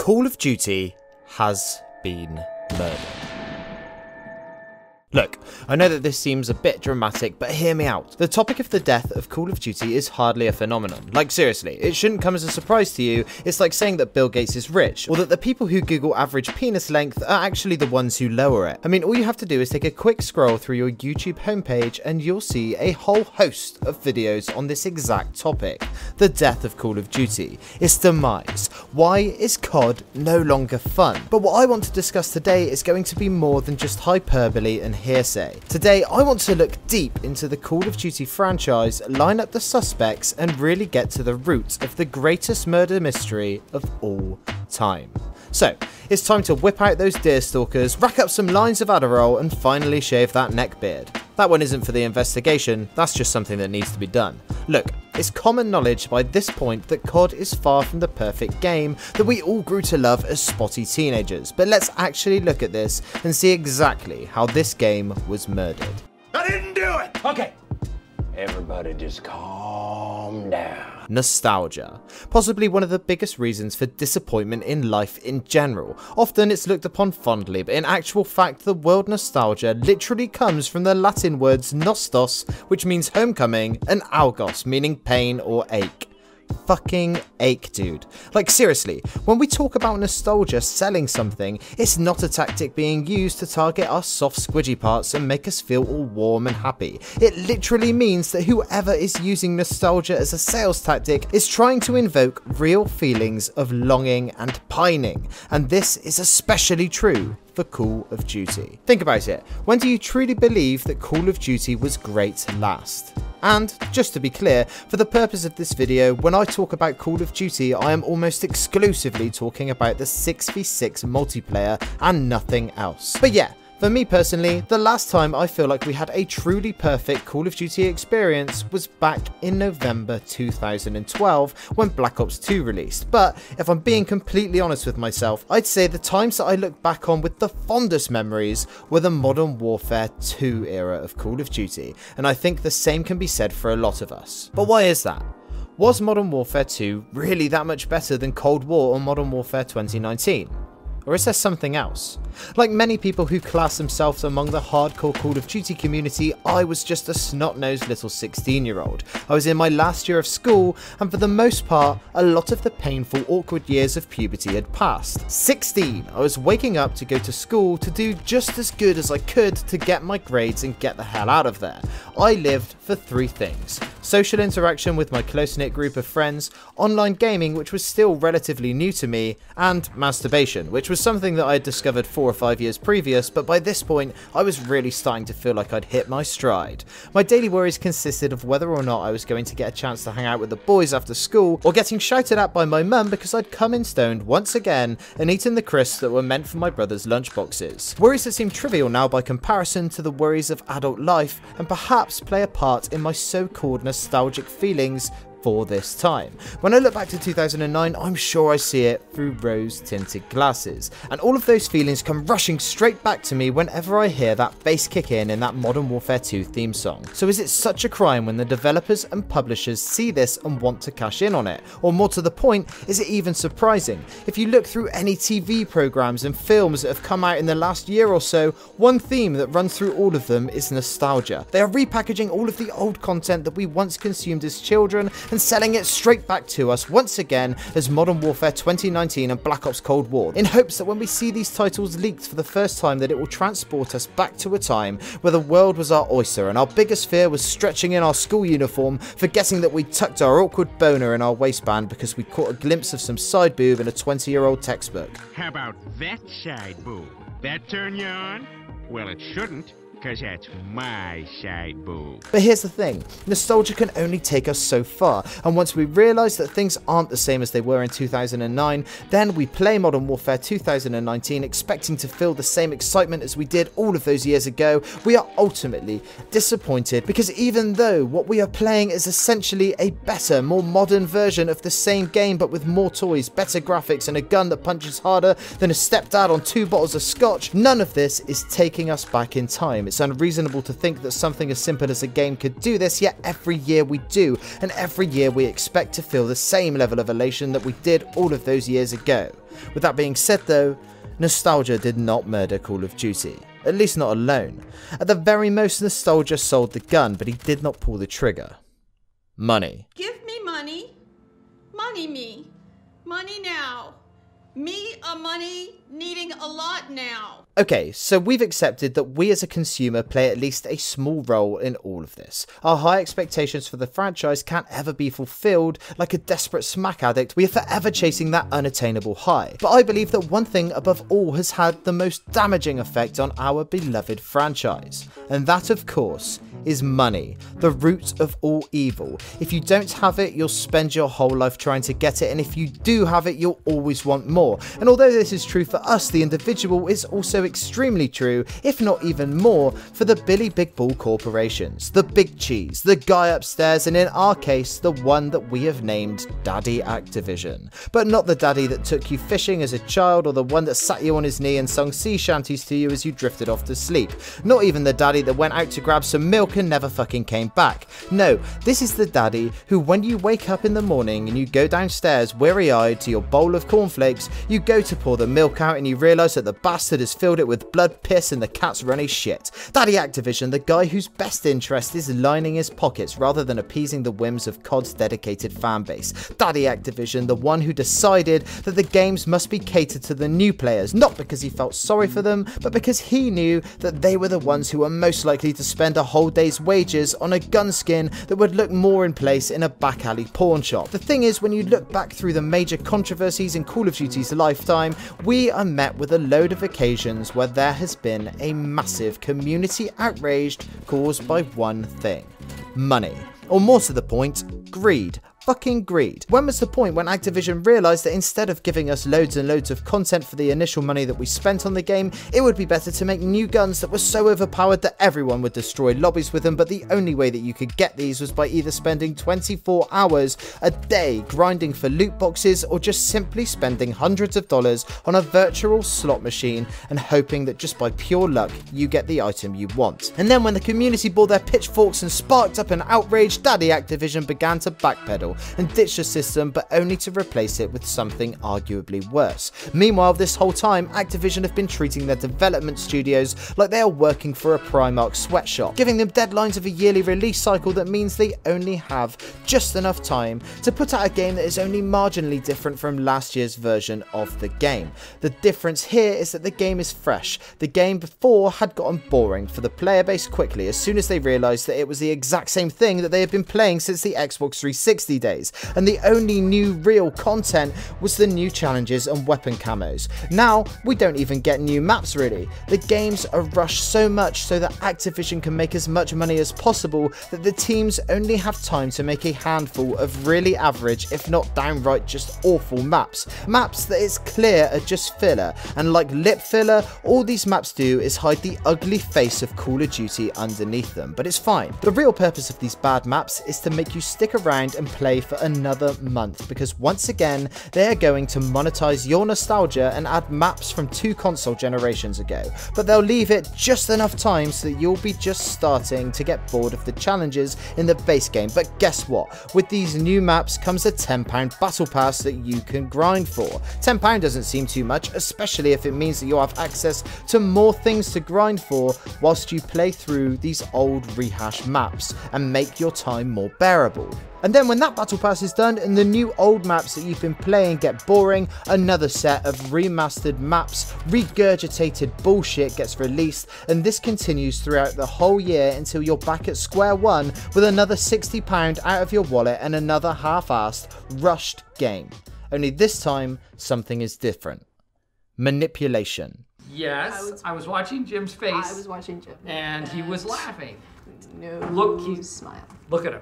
Call of Duty has been murdered. Look, I know that this seems a bit dramatic, but hear me out. The topic of the death of Call of Duty is hardly a phenomenon. Like seriously, it shouldn't come as a surprise to you. It's like saying that Bill Gates is rich, or that the people who Google average penis length are actually the ones who lower it. I mean, all you have to do is take a quick scroll through your YouTube homepage and you'll see a whole host of videos on this exact topic. The death of Call of Duty, its demise. Why is COD no longer fun? But what I want to discuss today is going to be more than just hyperbole and hearsay. Today I want to look deep into the Call of Duty franchise, line up the suspects and really get to the root of the greatest murder mystery of all time. So it's time to whip out those deerstalkers, rack up some lines of Adderall and finally shave that neck beard. That one isn't for the investigation, that's just something that needs to be done. Look, it's common knowledge by this point that COD is far from the perfect game that we all grew to love as spotty teenagers, but let's actually look at this and see exactly how this game was murdered. I didn't do it! Okay, everybody just calm down. Nostalgia. Possibly one of the biggest reasons for disappointment in life in general. Often it's looked upon fondly, but in actual fact the word nostalgia literally comes from the Latin words nostos, which means homecoming, and algos, meaning pain or ache. Fucking ache, dude. Like seriously, when we talk about nostalgia selling something, it's not a tactic being used to target our soft squidgy parts and make us feel all warm and happy. It literally means that whoever is using nostalgia as a sales tactic is trying to invoke real feelings of longing and pining, and this is especially true for Call of Duty. Think about it, when do you truly believe that Call of Duty was great last? And, just to be clear, for the purpose of this video, when I talk about Call of Duty, I am almost exclusively talking about the 6v6 multiplayer and nothing else. But yeah, for me personally, the last time I feel like we had a truly perfect Call of Duty experience was back in November 2012 when Black Ops 2 released. But if I'm being completely honest with myself, I'd say the times that I look back on with the fondest memories were the Modern Warfare 2 era of Call of Duty, and I think the same can be said for a lot of us. But why is that? Was Modern Warfare 2 really that much better than Cold War or Modern Warfare 2019? Or is there something else? Like many people who class themselves among the hardcore Call of Duty community, I was just a snot-nosed little 16-year-old. I was in my last year of school, and for the most part, a lot of the painful, awkward years of puberty had passed. 16, I was waking up to go to school to do just as good as I could to get my grades and get the hell out of there. I lived for three things: social interaction with my close-knit group of friends, online gaming, which was still relatively new to me, and masturbation, which was something that I had discovered 4 or 5 years previous, but by this point I was really starting to feel like I'd hit my stride. My daily worries consisted of whether or not I was going to get a chance to hang out with the boys after school, or getting shouted at by my mum because I'd come in stoned once again and eaten the crisps that were meant for my brother's lunchboxes. Worries that seem trivial now by comparison to the worries of adult life, and perhaps play a part in my so-called nostalgic feelings for this time. When I look back to 2009, I'm sure I see it through rose-tinted glasses, and all of those feelings come rushing straight back to me whenever I hear that bass kick in that Modern Warfare 2 theme song. So is it such a crime when the developers and publishers see this and want to cash in on it? Or more to the point, is it even surprising? If you look through any TV programs and films that have come out in the last year or so, one theme that runs through all of them is nostalgia. They are repackaging all of the old content that we once consumed as children and selling it straight back to us once again as Modern Warfare 2019 and Black Ops Cold War, in hopes that when we see these titles leaked for the first time that it will transport us back to a time where the world was our oyster and our biggest fear was stretching in our school uniform, forgetting that we tucked our awkward boner in our waistband because we caught a glimpse of some side boob in a 20-year-old textbook. How about that side boob? That turn you on? Well, it shouldn't, because that's my side boob. But here's the thing, nostalgia can only take us so far, and once we realise that things aren't the same as they were in 2009, then we play Modern Warfare 2019 expecting to feel the same excitement as we did all of those years ago. We are ultimately disappointed, because even though what we are playing is essentially a better, more modern version of the same game but with more toys, better graphics and a gun that punches harder than a stepdad on 2 bottles of scotch, none of this is taking us back in time. time. It's unreasonable to think that something as simple as a game could do this, yet every year we do, and every year we expect to feel the same level of elation that we did all of those years ago. With that being said though, nostalgia did not murder Call of Duty. At least not alone. At the very most, nostalgia sold the gun, but he did not pull the trigger. Money. Give me money. Money me. Money now. Me a money needing a lot now. Okay, so we've accepted that we as a consumer play at least a small role in all of this. Our high expectations for the franchise can't ever be fulfilled. Like a desperate smack addict, we are forever chasing that unattainable high. But I believe that one thing above all has had the most damaging effect on our beloved franchise. And that, of course, is money, the root of all evil. If you don't have it, you'll spend your whole life trying to get it, and if you do have it, you'll always want more. And although this is true for us, the individual, is also extremely true, if not even more, for the Billy Big Ball corporations, the big cheese, the guy upstairs, and in our case, the one that we have named Daddy Activision. But not the daddy that took you fishing as a child, or the one that sat you on his knee and sung sea shanties to you as you drifted off to sleep. Not even the daddy that went out to grab some milk and never fucking came back. No, this is the daddy who, when you wake up in the morning and you go downstairs weary-eyed to your bowl of cornflakes, you go to pour the milk out and you realise that the bastard has filled it with blood, piss and the cat's runny shit. Daddy Activision, the guy whose best interest is lining his pockets rather than appeasing the whims of COD's dedicated fanbase. Daddy Activision, the one who decided that the games must be catered to the new players, not because he felt sorry for them, but because he knew that they were the ones who were most likely to spend a whole day's wages on a gun skin that would look more in place in a back alley pawn shop. The thing is, when you look back through the major controversies in Call of Duty's lifetime, we are met with a load of occasions where there has been a massive community outrage caused by one thing: money. Or more to the point, greed. Fucking greed. When was the point when Activision realised that instead of giving us loads and loads of content for the initial money that we spent on the game, it would be better to make new guns that were so overpowered that everyone would destroy lobbies with them, but the only way that you could get these was by either spending 24 hours a day grinding for loot boxes, or just simply spending hundreds of dollars on a virtual slot machine and hoping that just by pure luck you get the item you want. And then when the community bore their pitchforks and sparked up an outrage, Daddy Activision began to backpedal and ditch the system, but only to replace it with something arguably worse. Meanwhile, this whole time, Activision have been treating their development studios like they are working for a Primark sweatshop, giving them deadlines of a yearly release cycle that means they only have just enough time to put out a game that is only marginally different from last year's version of the game. The difference here is that the game is fresh. The game before had gotten boring for the player base quickly as soon as they realised that it was the exact same thing that they had been playing since the Xbox 360 days, and the only new real content was the new challenges and weapon camos. Now we don't even get new maps really. The games are rushed so much so that Activision can make as much money as possible that the teams only have time to make a handful of really average, if not downright just awful maps. Maps that it's clear are just filler, and like lip filler, all these maps do is hide the ugly face of Call of Duty underneath them, but it's fine. The real purpose of these bad maps is to make you stick around and play for another month, because once again they are going to monetize your nostalgia and add maps from 2 console generations ago, but they'll leave it just enough time so that you'll be just starting to get bored of the challenges in the base game. But guess what? With these new maps comes a £10 battle pass that you can grind for. £10 doesn't seem too much, especially if it means that you'll have access to more things to grind for whilst you play through these old rehash maps and make your time more bearable. And then when that battle pass is done and the new old maps that you've been playing get boring, another set of remastered maps, regurgitated bullshit gets released, and this continues throughout the whole year until you're back at square one with another £60 out of your wallet and another half-assed, rushed game. Only this time, something is different. Manipulation. Yes, I was watching Jim's face. I was watching Jim. And he was laughing. No, Look, smile. Look at him.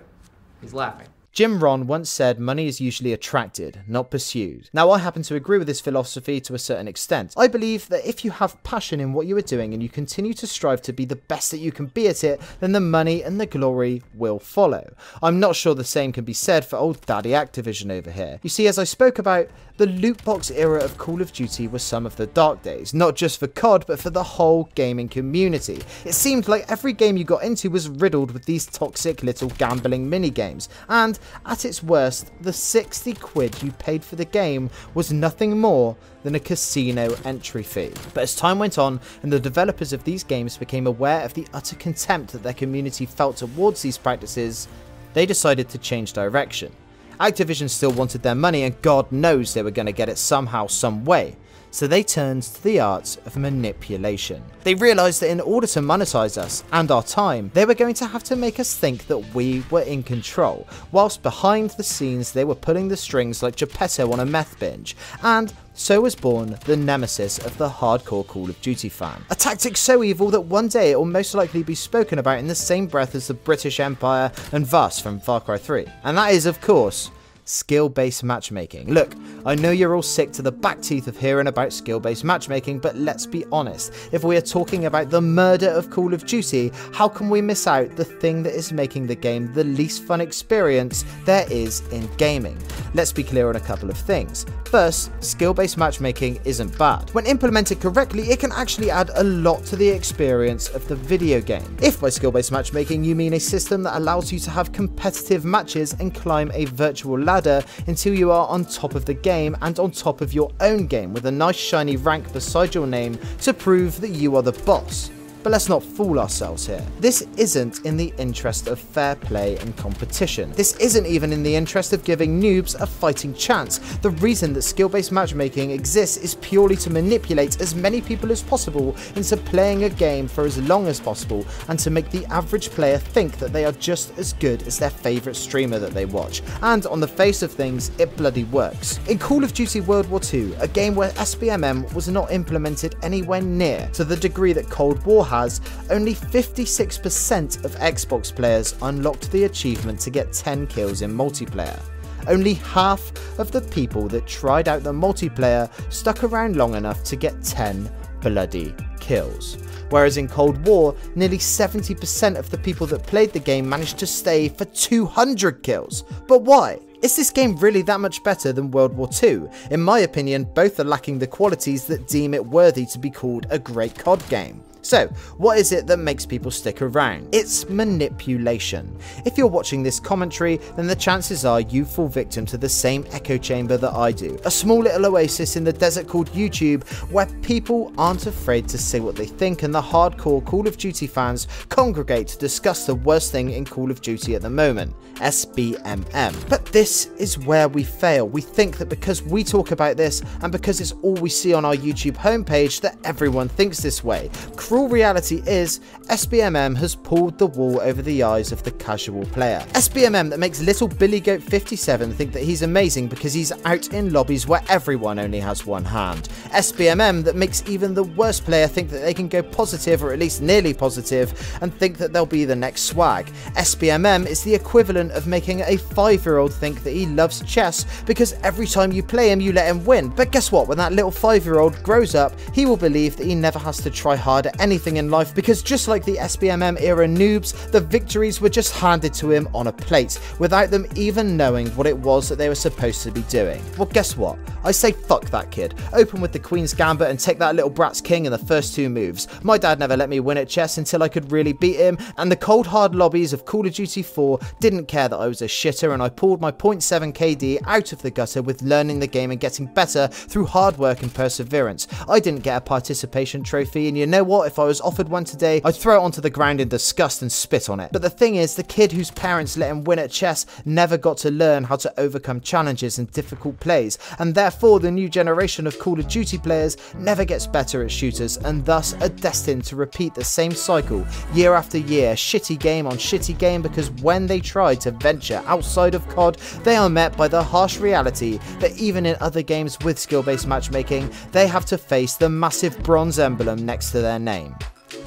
He's laughing. Jim Rohn once said money is usually attracted, not pursued. Now I happen to agree with this philosophy to a certain extent. I believe that if you have passion in what you are doing and you continue to strive to be the best that you can be at it, then the money and the glory will follow. I'm not sure the same can be said for old daddy Activision over here. You see, as I spoke about, the loot box era of Call of Duty was some of the dark days, not just for COD but for the whole gaming community. It seemed like every game you got into was riddled with these toxic little gambling minigames, and at its worst, the 60 quid you paid for the game was nothing more than a casino entry fee. But as time went on and the developers of these games became aware of the utter contempt that their community felt towards these practices, they decided to change direction. Activision still wanted their money, and God knows they were going to get it somehow, some way. So they turned to the art of manipulation. They realised that in order to monetize us and our time, they were going to have to make us think that we were in control, whilst behind the scenes they were pulling the strings like Geppetto on a meth binge. And so was born the nemesis of the hardcore Call of Duty fan. A tactic so evil that one day it will most likely be spoken about in the same breath as the British Empire and Voss from Far Cry 3. And that is, of course, skill-based matchmaking. Look, I know you're all sick to the back teeth of hearing about skill-based matchmaking, but let's be honest, if we are talking about the murder of Call of Duty, how can we miss out the thing that is making the game the least fun experience there is in gaming? Let's be clear on a couple of things. First, skill-based matchmaking isn't bad. When implemented correctly, it can actually add a lot to the experience of the video game. If by skill-based matchmaking you mean a system that allows you to have competitive matches and climb a virtual ladder until you are on top of the game and on top of your own game with a nice shiny rank beside your name to prove that you are the boss. But let's not fool ourselves here. This isn't in the interest of fair play and competition. This isn't even in the interest of giving noobs a fighting chance. The reason that skill-based matchmaking exists is purely to manipulate as many people as possible into playing a game for as long as possible, and to make the average player think that they are just as good as their favourite streamer that they watch. And on the face of things, it bloody works. In Call of Duty World War II, a game where SBMM was not implemented anywhere near to the degree that Cold War has, only 56% of Xbox players unlocked the achievement to get 10 kills in multiplayer. Only half of the people that tried out the multiplayer stuck around long enough to get 10 bloody kills. Whereas in Cold War, nearly 70% of the people that played the game managed to stay for 200 kills. But why? Is this game really that much better than World War II? In my opinion, both are lacking the qualities that deem it worthy to be called a great COD game. So, what is it that makes people stick around? It's manipulation. If you're watching this commentary, then the chances are you fall victim to the same echo chamber that I do. A small little oasis in the desert called YouTube, where people aren't afraid to say what they think, and the hardcore Call of Duty fans congregate to discuss the worst thing in Call of Duty at the moment, SBMM. But this is where we fail. We think that because we talk about this, and because it's all we see on our YouTube homepage, that everyone thinks this way. Cruel reality is, SBMM has pulled the wool over the eyes of the casual player. SBMM that makes little Billy Goat 57 think that he's amazing because he's out in lobbies where everyone only has one hand. SBMM that makes even the worst player think that they can go positive, or at least nearly positive, and think that they'll be the next swag. SBMM is the equivalent of making a 5-year-old think that he loves chess because every time you play him you let him win. But guess what? When that little 5-year-old grows up, he will believe that he never has to try hard at anything in life, because just like the SBMM era noobs, the victories were just handed to him on a plate without them even knowing what it was that they were supposed to be doing. Well, guess what? I say fuck that kid. Open with the Queen's Gambit and take that little brat's king in the first 2 moves. My dad never let me win at chess until I could really beat him, and the cold hard lobbies of Call of Duty 4 didn't care that I was a shitter, and I pulled my 0.7 KD out of the gutter with learning the game and getting better through hard work and perseverance. I didn't get a participation trophy, and you know what? If I was offered one today, I'd throw it onto the ground in disgust and spit on it. But the thing is, the kid whose parents let him win at chess never got to learn how to overcome challenges and difficult plays, and therefore the new generation of Call of Duty players never gets better at shooters, and thus are destined to repeat the same cycle year after year, shitty game on shitty game, because when they try to venture outside of COD, they are met by the harsh reality that even in other games with skill-based matchmaking, they have to face the massive bronze emblem next to their name.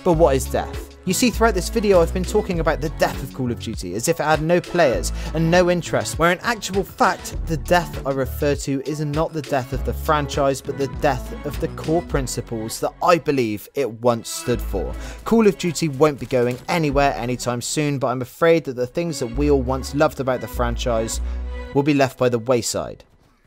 But what is death? You see, throughout this video I've been talking about the death of Call of Duty as if it had no players and no interest, where in actual fact the death I refer to is not the death of the franchise but the death of the core principles that I believe it once stood for. Call of Duty won't be going anywhere anytime soon, but I'm afraid that the things that we all once loved about the franchise will be left by the wayside.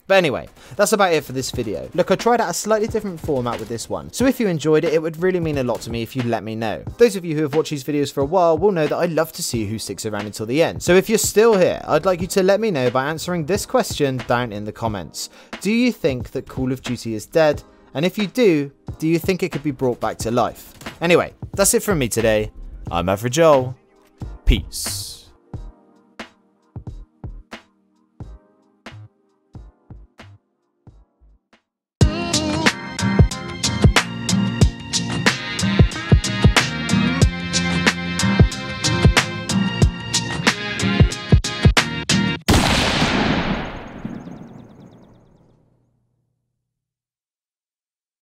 But anyway, that's about it for this video. Look, I tried out a slightly different format with this one, so if you enjoyed it, it would really mean a lot to me if you let me know. Those of you who have watched these videos for a while will know that I love to see who sticks around until the end. So if you're still here, I'd like you to let me know by answering this question down in the comments. Do you think that Call of Duty is dead? And if you do you think it could be brought back to life? Anyway, that's it from me today. I'm Average Joel. Peace.